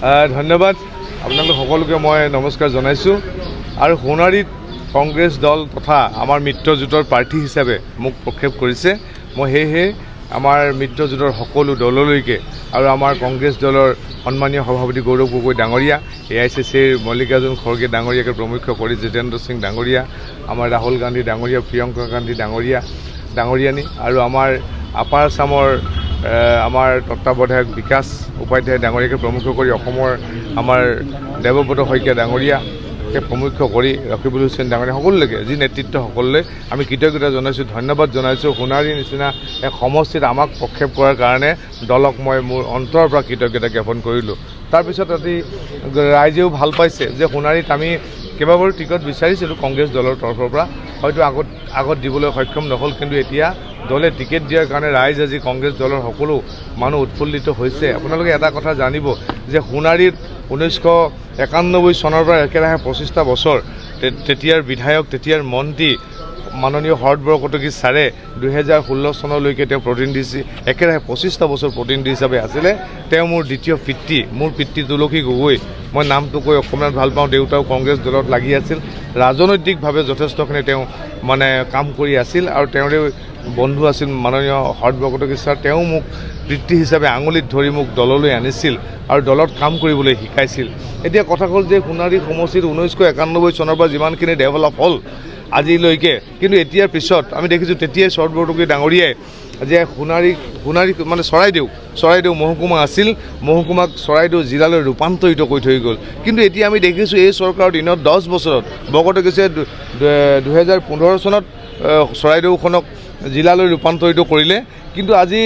ধন্যবাদ আপোনালোক সকলোকে মই নমস্কাৰ জনাইছোঁ আৰু সোণাৰীত কংগ্ৰেছ দল তথা আমাৰ মিত্ৰজোঁটৰ প্ৰাৰ্থী হিচাপে মোক প্ৰক্ষেপ কৰিছে। মই সেয়েহে আমাৰ মিত্ৰজোঁটৰ সকলো দললৈকে আৰু আমাৰ কংগ্ৰেছ দলৰ সন্মানীয় সভাপতি গৌৰৱ গগৈ ডাঙৰীয়া, AICCৰ মল্লিকাৰ্জুন খৰ্গে ডাঙৰীয়াকে প্ৰমুখ কৰি জিতেন্দ্ৰ সিং ডাঙৰীয়া, আমাৰ ৰাহুল গান্ধী ডাঙৰীয়া, প্ৰিয়ংকা গান্ধী ডাঙৰীয়ানী আৰু আমাৰ আপাৰ আছামৰ আমাৰ তত্ত্বাৱধায়ক বিকাশ উপাধ্যায় ডাঙৰীয়াকে প্ৰমুখ কৰি অসমৰ আমাৰ দেৱব্ৰত শইকীয়া ডাঙৰীয়াকে প্ৰমুখ কৰি ৰকিবুল হুছেইন ডাঙৰীয়া সকলোলৈকে যি নেতৃত্ব সকলোলৈ আমি কৃতজ্ঞতা জনাইছোঁ, ধন্যবাদ জনাইছোঁ। সোণাৰীৰ নিচিনা এক সমষ্টিত আমাক প্ৰক্ষেপ কৰাৰ কাৰণে দলক মই মোৰ অন্তৰৰ পৰা কৃতজ্ঞতা জ্ঞাপন কৰিলোঁ। তাৰপিছত আজি ৰাইজেও ভাল পাইছে যে সোণাৰীত আমি কেইবাবাৰো টিকট বিচাৰিছিলোঁ কংগ্ৰেছ দলৰ তৰফৰ পৰা, হয়তো আগত দিবলৈ সক্ষম নহ'ল, কিন্তু এতিয়া দলে টিকেট দিয়াৰ কাৰণে ৰাইজ আজি কংগ্ৰেছ দলৰ সকলো মানুহ উৎফুল্লিত হৈছে। আপোনালোকে এটা কথা জানিব যে সোণাৰীত 1991 চনৰ পৰা একেৰাহে 25টা বছৰ তেতিয়াৰ বিধায়ক, তেতিয়াৰ মন্ত্ৰী মাননীয় শৰৎ বৰকটকী ছাৰে 2016 চনলৈকে তেওঁ প্ৰতিনিধি একেৰাহে 25টা বছৰ প্ৰতিনিধি হিচাপে আছিলে। তেওঁ মোৰ দ্বিতীয় পিতৃ, মোৰ পিতৃ তুলসী গগৈ, মই নামটো কৈ অসমীয়াত ভাল পাওঁ। দেউতাও কংগ্ৰেছ দলত লাগি আছিল, ৰাজনৈতিকভাৱে যথেষ্টখিনি তেওঁ কাম কৰি আছিল আৰু তেওঁৰে বন্ধু আছিল মাননীয় শৰৎ বৰকটকী ছাৰ। তেওঁ মোক পিতৃ হিচাপে আঙুলিত ধৰি মোক দললৈ আনিছিল আৰু দলত কাম কৰিবলৈ শিকাইছিল। এতিয়া কথা হ'ল যে সোণাৰী সমষ্টিত 1991 চনৰ পৰা যিমানখিনি ডেভেলপ হ'ল আজিলৈকে, কিন্তু এতিয়াৰ পিছত আমি দেখিছোঁ তেতিয়াই শৰৎ বৰকটকী ডাঙৰীয়াই যে সোণাৰী চৰাইদেউ মহকুমা আছিল, মহকুমাক চৰাইদেউ জিলালৈ ৰূপান্তৰিত কৰি থৈ গ'ল। কিন্তু এতিয়া আমি দেখিছোঁ এই চৰকাৰৰ দিনত 10 বছৰত বৰকটকীয়ে 2015 চনত চৰাইদেউখনক জিলালৈ ৰূপান্তৰিত কৰিলে, কিন্তু আজি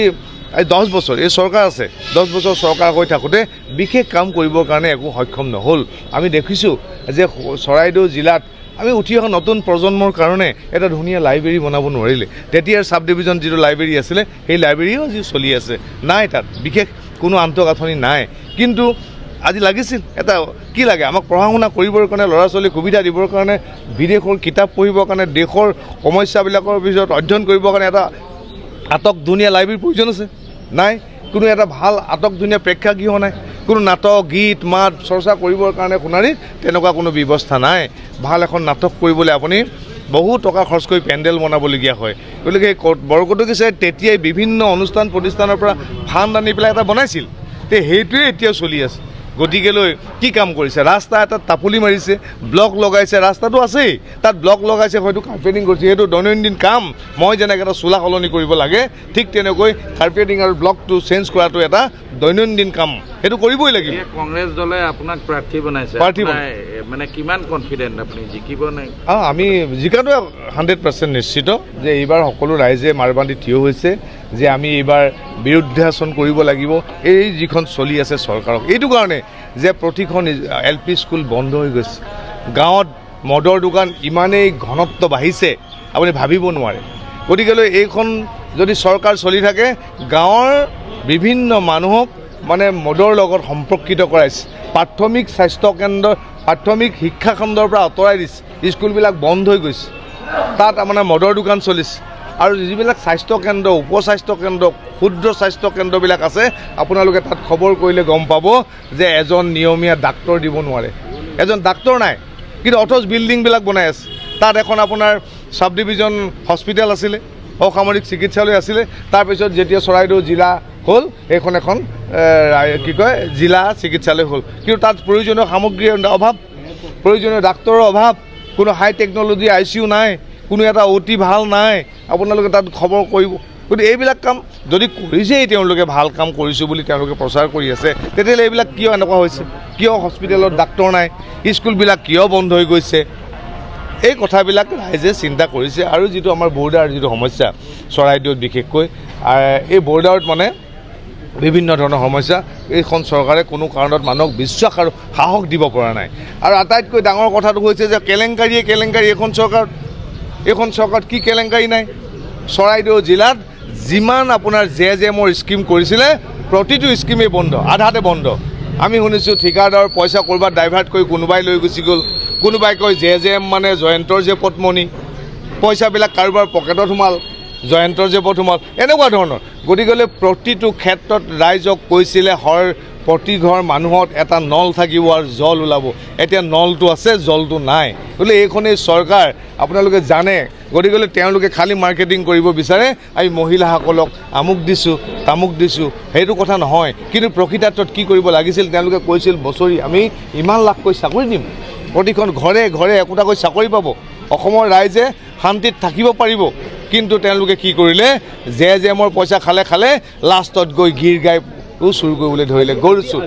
10 বছৰ এই চৰকাৰ আছে, 10 বছৰ চৰকাৰ হৈ থাকোঁতে বিশেষ কাম কৰিবৰ কাৰণে একো সক্ষম নহ'ল। আমি দেখিছোঁ যে চৰাইদেউ জিলাত আমি উঠি অহা নতুন প্ৰজন্মৰ কাৰণে এটা ধুনীয়া লাইব্ৰেৰী বনাব নোৱাৰিলে। তেতিয়াৰ চাব ডিভিজন যিটো লাইব্ৰেৰী আছিলে সেই লাইব্ৰেৰীও আজি চলি আছে, নাই তাত বিশেষ কোনো আন্তঃগাঁথনি নাই। কিন্তু আজি লাগিছিল এটা কি লাগে আমাক পঢ়া শুনা কৰিবৰ কাৰণে, ল'ৰা ছোৱালীক সুবিধা দিবৰ কাৰণে, বিদেশৰ কিতাপ পঢ়িবৰ কাৰণে, দেশৰ সমস্যাবিলাকৰ পিছত অধ্যয়ন কৰিবৰ কাৰণে এটা আটকধুনীয়া লাইব্ৰেৰীৰ প্ৰয়োজন আছে, নাই। কোনো এটা ভাল আটকধুনীয়া প্ৰেক্ষাগৃহ নাই, কোনো নাটক গীত মাত চৰ্চা কৰিবৰ কাৰণে সোণাৰীত তেনেকুৱা কোনো ব্যৱস্থা নাই। ভাল এখন নাটক কৰিবলৈ আপুনি বহু টকা খৰচ কৰি পেণ্ডেল বনাবলগীয়া হয়। গতিকে বৰকটকী ছাৰে তেতিয়াই বিভিন্ন অনুষ্ঠান প্ৰতিষ্ঠানৰ পৰা ফাণ্ড আনি পেলাই এটা বনাইছিল, সেইটোৱে এতিয়াও চলি আছে। গতিকেলৈ কি কাম কৰিছে? ৰাস্তা এটাত তাপুলি মাৰিছে, ব্লক লগাইছে, ৰাস্তাটো আছেই, তাত ব্লক লগাইছে, হয়তো কাৰ্পেটিং কৰিছে, সেইটো দৈনন্দিন কাম। মই যেনেকৈ এটা চোলা সলনি কৰিব লাগে ঠিক তেনেকৈ কাৰ্পেটিং আৰু ব্লকটো চেঞ্জ কৰাটো এটা দৈনন্দিন কাম, সেইটো কৰিবই লাগিব। কংগ্ৰেছ দলে আপোনাক প্ৰাৰ্থী বনাইছে, মানে কিমান কনফিডেণ্ট আপুনি জিকিব নে? আমি জিকাটো 100% নিশ্চিত যে এইবাৰ সকলো ৰাইজে মাৰবান্ধি থিয় হৈছে যে আমি এইবাৰ বিৰুদ্ধাচৰণ কৰিব লাগিব এই যিখন চলি আছে চৰকাৰক। এইটো কাৰণে যে প্ৰতিখন LP স্কুল বন্ধ হৈ গৈছে, গাঁৱত মদৰ দোকান ইমানেই ঘনত্ব বাঢ়িছে আপুনি ভাবিব নোৱাৰে। গতিকেলৈ এইখন যদি চৰকাৰ চলি থাকে গাঁৱৰ বিভিন্ন মানুহক মদৰ লগত সম্পৰ্কিত কৰাইছে, প্ৰাথমিক স্বাস্থ্যকেন্দ্ৰ প্ৰাথমিক শিক্ষাখণ্ডৰ পৰা আঁতৰাই দিছে, স্কুলবিলাক বন্ধ হৈ গৈছে, তাত মদৰ দোকান চলিছে। আৰু যিবিলাক স্বাস্থ্যকেন্দ্ৰ, উপস্বাস্থ্যকেন্দ্ৰ, ক্ষুদ্ৰ স্বাস্থ্যকেন্দ্ৰবিলাক আছে আপোনালোকে তাত খবৰ কৰিলে গম পাব যে এজন নিয়মীয়া ডাক্তৰ দিব নোৱাৰে, এজন ডাক্তৰ নাই, কিন্তু অথচ বিল্ডিংবিলাক বনাই আছে। তাত এখন আপোনাৰ চাব ডিভিজন হস্পিটেল আছিলে, অসামৰিক চিকিৎসালয় আছিলে, তাৰপিছত যেতিয়া চৰাইদেউ জিলা হ'ল এইখন এখন জিলা চিকিৎসালয় হ'ল, কিন্তু তাত প্ৰয়োজনীয় সামগ্ৰীৰ অভাৱ, প্ৰয়োজনীয় ডাক্তৰৰ অভাৱ, কোনো হাই টেকন'লজি ICU নাই, কোনো এটা OT ভাল নাই, আপোনালোকে তাত খবৰ কৰিব। গতিকে এইবিলাক কাম যদি কৰিছেই তেওঁলোকে ভাল কাম কৰিছোঁ বুলি তেওঁলোকে প্ৰচাৰ কৰি আছে, তেতিয়াহ'লে এইবিলাক কিয় এনেকুৱা হৈছে? কিয় হস্পিটেলত ডাক্তৰ নাই? স্কুলবিলাক কিয় বন্ধ হৈ গৈছে? এই কথাবিলাক ৰাইজে চিন্তা কৰিছে। আৰু যিটো আমাৰ বৰ্ডাৰ যিটো সমস্যা চৰাইদেউত বিশেষকৈ, এই বৰ্ডাৰত বিভিন্ন ধৰণৰ সমস্যা, এইখন চৰকাৰে কোনো কাৰণত মানুহক বিশ্বাস আৰু সাহস দিব পৰা নাই। আৰু আটাইতকৈ ডাঙৰ কথাটো হৈছে যে কেলেংকাৰী এইখন চৰকাৰত কি কেলেংকাৰী নাই? চৰাইদেউ জিলাত যিমান আপোনাৰ JJMৰ স্কিম কৰিছিলে প্ৰতিটো স্কিমেই বন্ধ, আধাতে বন্ধ। আমি শুনিছোঁ ঠিকাদাৰৰ পইচা ক'ৰবাত ডাইভাৰ্ট কৰি কোনোবাই লৈ গুচি গ'ল, কোনোবাই কয় JJM জয়ন্তৰ যে পদ্মনি, পইচাবিলাক কাৰোবাৰ পকেটত সোমাল, জয়ন্তৰ যে সোমাল, এনেকুৱা ধৰণৰ। গতিকেলৈ প্ৰতিটো ক্ষেত্ৰত ৰাইজক কৈছিলে প্ৰতি ঘৰ মানুহত এটা নল থাকিব আৰু জল ওলাব। এতিয়া নলটো আছে, জলটো নাই। গতিকে এইখনেই চৰকাৰ, আপোনালোকে জানে। গতিকে তেওঁলোকে খালী মাৰ্কেটিং কৰিব বিচাৰে, আমি মহিলাসকলক আমুক দিছোঁ তামুক দিছোঁ, সেইটো কথা নহয়। কিন্তু প্ৰকৃতাৰ্থত কি কৰিব লাগিছিল, তেওঁলোকে কৈছিল বছৰি আমি ইমান লাখকৈ চাকৰি দিম, প্ৰতিখন ঘৰে ঘৰে একোটাকৈ চাকৰি পাব, অসমৰ ৰাইজে শান্তিত থাকিব পাৰিব। কিন্তু তেওঁলোকে কি কৰিলে, জেমৰ পইচা খালে, লাষ্টত গৈ গীৰ গাই চুৰ কৰিবলৈ ধৰিলে। গৰু চুৰ।